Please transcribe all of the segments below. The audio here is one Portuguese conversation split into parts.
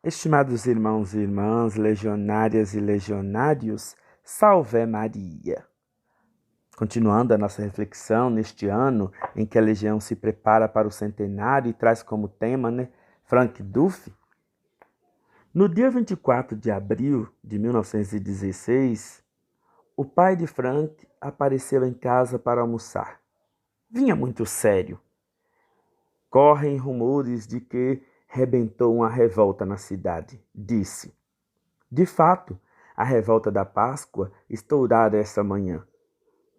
Estimados irmãos e irmãs, legionárias e legionários, salve Maria! Continuando a nossa reflexão neste ano em que a Legião se prepara para o centenário e traz como tema, Frank Duff. No dia 24 de abril de 1916, o pai de Frank apareceu em casa para almoçar. Vinha muito sério. Correm rumores de que rebentou uma revolta na cidade, disse. De fato, a revolta da Páscoa estourara essa manhã.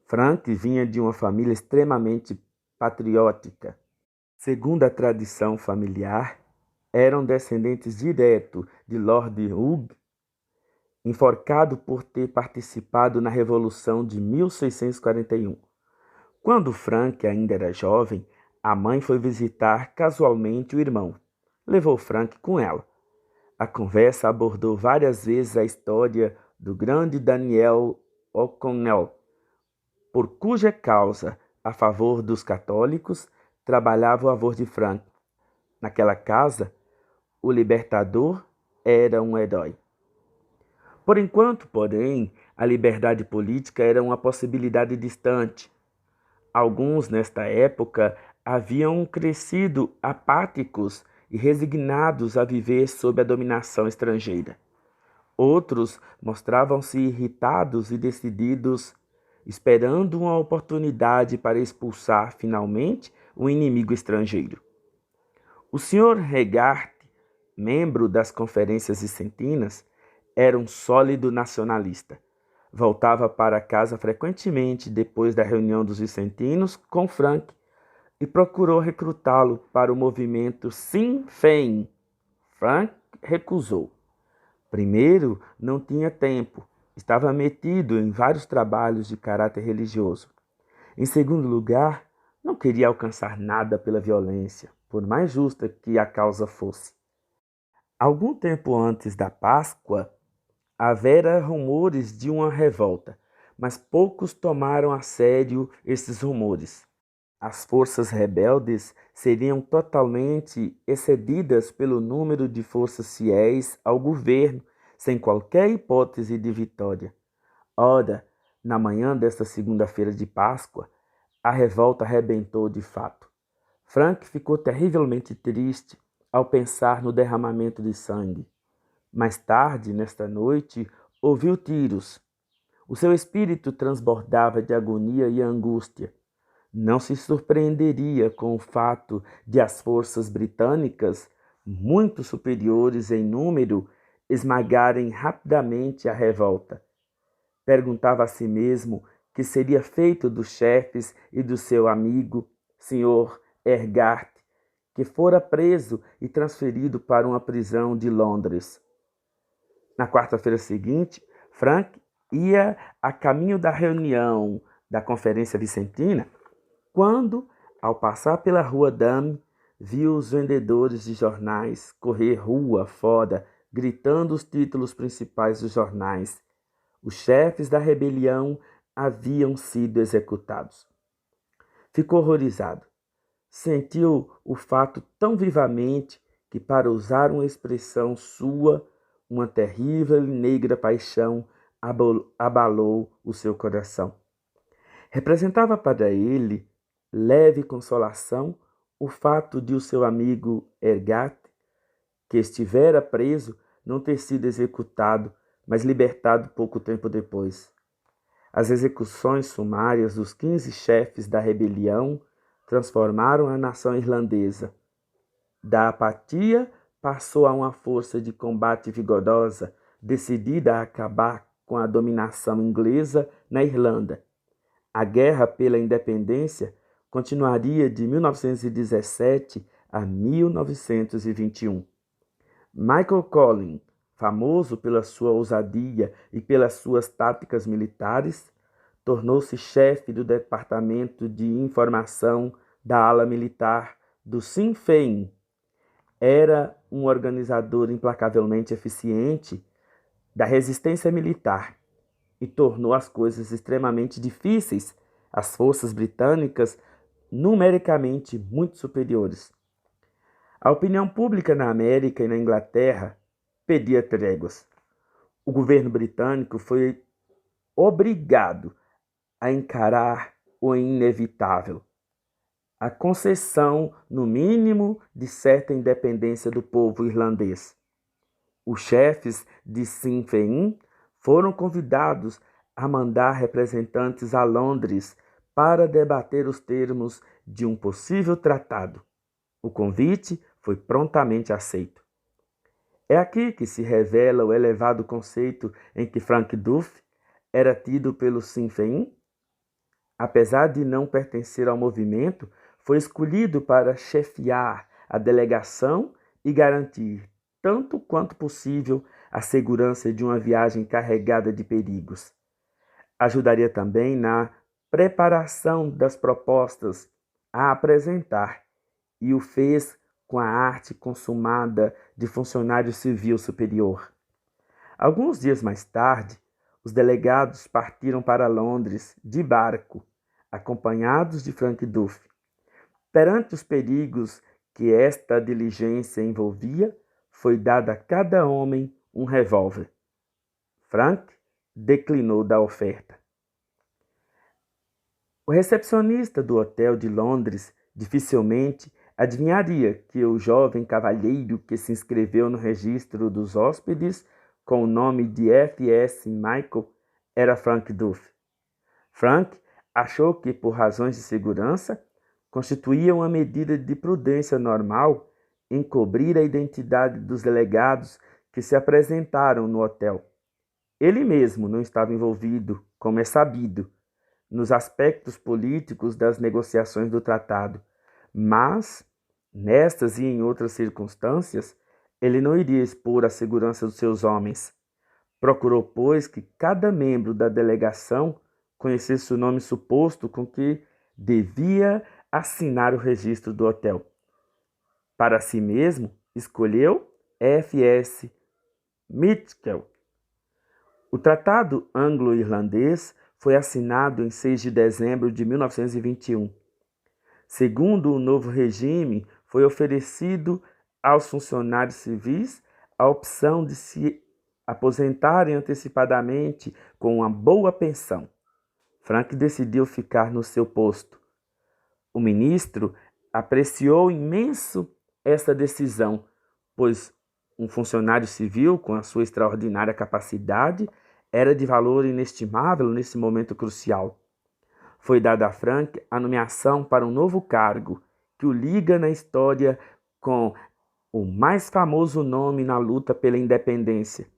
Frank vinha de uma família extremamente patriótica. Segundo a tradição familiar, eram descendentes diretos de Lord Hugh, enforcado por ter participado na Revolução de 1641. Quando Frank ainda era jovem, a mãe foi visitar casualmente o irmão. Levou Frank com ela. A conversa abordou várias vezes a história do grande Daniel O'Connell, por cuja causa, a favor dos católicos, trabalhava o avô de Frank. Naquela casa, o libertador era um herói. Por enquanto, porém, a liberdade política era uma possibilidade distante. Alguns, nesta época, haviam crescido apáticos e resignados a viver sob a dominação estrangeira. Outros mostravam-se irritados e decididos, esperando uma oportunidade para expulsar finalmente o inimigo estrangeiro. O Sr. Regard, membro das Conferências Vicentinas, era um sólido nacionalista. Voltava para casa frequentemente depois da reunião dos vicentinos com Frank e procurou recrutá-lo para o movimento Sinn Féin. Frank recusou. Primeiro, não tinha tempo, estava metido em vários trabalhos de caráter religioso. Em segundo lugar, não queria alcançar nada pela violência, por mais justa que a causa fosse. Algum tempo antes da Páscoa, havera rumores de uma revolta, mas poucos tomaram a sério esses rumores. As forças rebeldes seriam totalmente excedidas pelo número de forças fiéis ao governo, sem qualquer hipótese de vitória. Ora, na manhã desta segunda-feira de Páscoa, a revolta arrebentou de fato. Frank ficou terrivelmente triste ao pensar no derramamento de sangue. Mais tarde, nesta noite, ouviu tiros. O seu espírito transbordava de agonia e angústia. Não se surpreenderia com o fato de as forças britânicas, muito superiores em número, esmagarem rapidamente a revolta. Perguntava a si mesmo que seria feito dos chefes e do seu amigo, Sr. Hergart, que fora preso e transferido para uma prisão de Londres. Na quarta-feira seguinte, Frank ia a caminho da reunião da Conferência Vicentina, quando, ao passar pela Rua Dame, viu os vendedores de jornais correr rua fora, gritando os títulos principais dos jornais. Os chefes da rebelião haviam sido executados. Ficou horrorizado. Sentiu o fato tão vivamente que, para usar uma expressão sua, uma terrível e negra paixão abalou o seu coração. Representava para ele leve consolação o fato de o seu amigo Hergart, que estivera preso, não ter sido executado, mas libertado pouco tempo depois. As execuções sumárias dos 15 chefes da rebelião transformaram a nação irlandesa. Da apatia passou a uma força de combate vigorosa, decidida a acabar com a dominação inglesa na Irlanda. A guerra pela independência continuaria de 1917 a 1921. Michael Collins, famoso pela sua ousadia e pelas suas táticas militares, tornou-se chefe do Departamento de Informação da ala militar do Sinn Féin. Era um organizador implacavelmente eficiente da resistência militar e tornou as coisas extremamente difíceis às forças britânicas numericamente muito superiores. A opinião pública na América e na Inglaterra pedia tréguas. O governo britânico foi obrigado a encarar o inevitável, a concessão, no mínimo, de certa independência do povo irlandês. Os chefes de Sinn Féin foram convidados a mandar representantes a Londres para debater os termos de um possível tratado. O convite foi prontamente aceito. É aqui que se revela o elevado conceito em que Frank Duff era tido pelo Sinn Féin. Apesar de não pertencer ao movimento, foi escolhido para chefiar a delegação e garantir, tanto quanto possível, a segurança de uma viagem carregada de perigos. Ajudaria também na preparação das propostas a apresentar e o fez com a arte consumada de funcionário civil superior. Alguns dias mais tarde, os delegados partiram para Londres de barco, acompanhados de Frank Duff. Perante os perigos que esta diligência envolvia, foi dado a cada homem um revólver. Frank declinou da oferta. O recepcionista do hotel de Londres dificilmente adivinharia que o jovem cavalheiro que se inscreveu no registro dos hóspedes com o nome de F.S. Michael era Frank Duff. Frank achou que, por razões de segurança, constituía uma medida de prudência normal encobrir a identidade dos delegados que se apresentaram no hotel. Ele mesmo não estava envolvido, como é sabido, nos aspectos políticos das negociações do tratado, mas, nestas e em outras circunstâncias, ele não iria expor a segurança dos seus homens. Procurou, pois, que cada membro da delegação conhecesse o nome suposto com que devia assinar o registro do hotel. Para si mesmo, escolheu F.S. Mitchell. O Tratado Anglo-Irlandês foi assinado em 6 de dezembro de 1921. Segundo o novo regime, foi oferecido aos funcionários civis a opção de se aposentarem antecipadamente com uma boa pensão. Frank decidiu ficar no seu posto. O ministro apreciou imenso essa decisão, pois um funcionário civil com a sua extraordinária capacidade era de valor inestimável nesse momento crucial. Foi dada a Frank a nomeação para um novo cargo que o liga na história com o mais famoso nome na luta pela independência.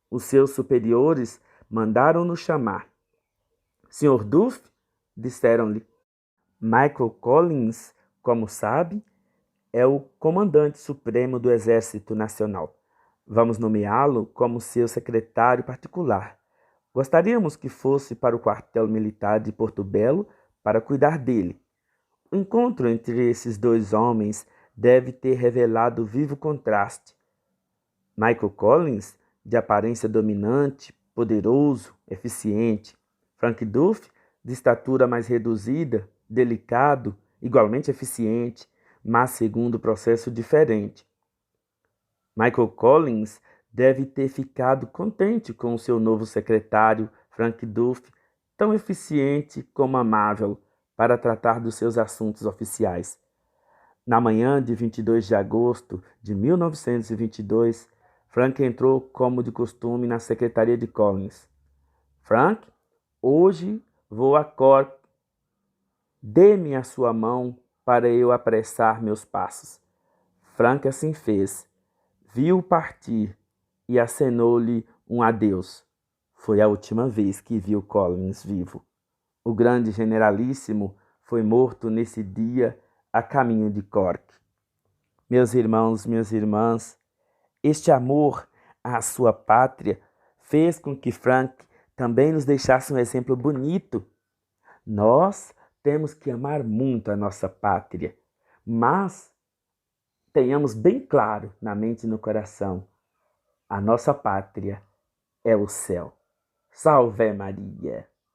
Os seus superiores mandaram-no chamar. Sr. Duff, disseram-lhe. Michael Collins, como sabe, é o comandante supremo do Exército Nacional. Vamos nomeá-lo como seu secretário particular. Gostaríamos que fosse para o quartel militar de Porto Belo para cuidar dele. O encontro entre esses dois homens deve ter revelado vivo contraste. Michael Collins, de aparência dominante, poderoso, eficiente. Frank Duff, de estatura mais reduzida, delicado, igualmente eficiente, mas segundo processo diferente. Michael Collins deve ter ficado contente com o seu novo secretário, Frank Duff, tão eficiente como amável para tratar dos seus assuntos oficiais. Na manhã de 22 de agosto de 1922, Frank entrou como de costume na secretaria de Collins. Frank, hoje vou a Cork. Dê-me a sua mão para eu apressar meus passos. Frank assim fez. Viu-o partir e acenou-lhe um adeus. Foi a última vez que viu Collins vivo. O grande generalíssimo foi morto nesse dia a caminho de Cork. Meus irmãos, minhas irmãs, este amor à sua pátria fez com que Frank também nos deixasse um exemplo bonito. Nós temos que amar muito a nossa pátria, mas tenhamos bem claro na mente e no coração, a nossa pátria é o céu. Salve Maria!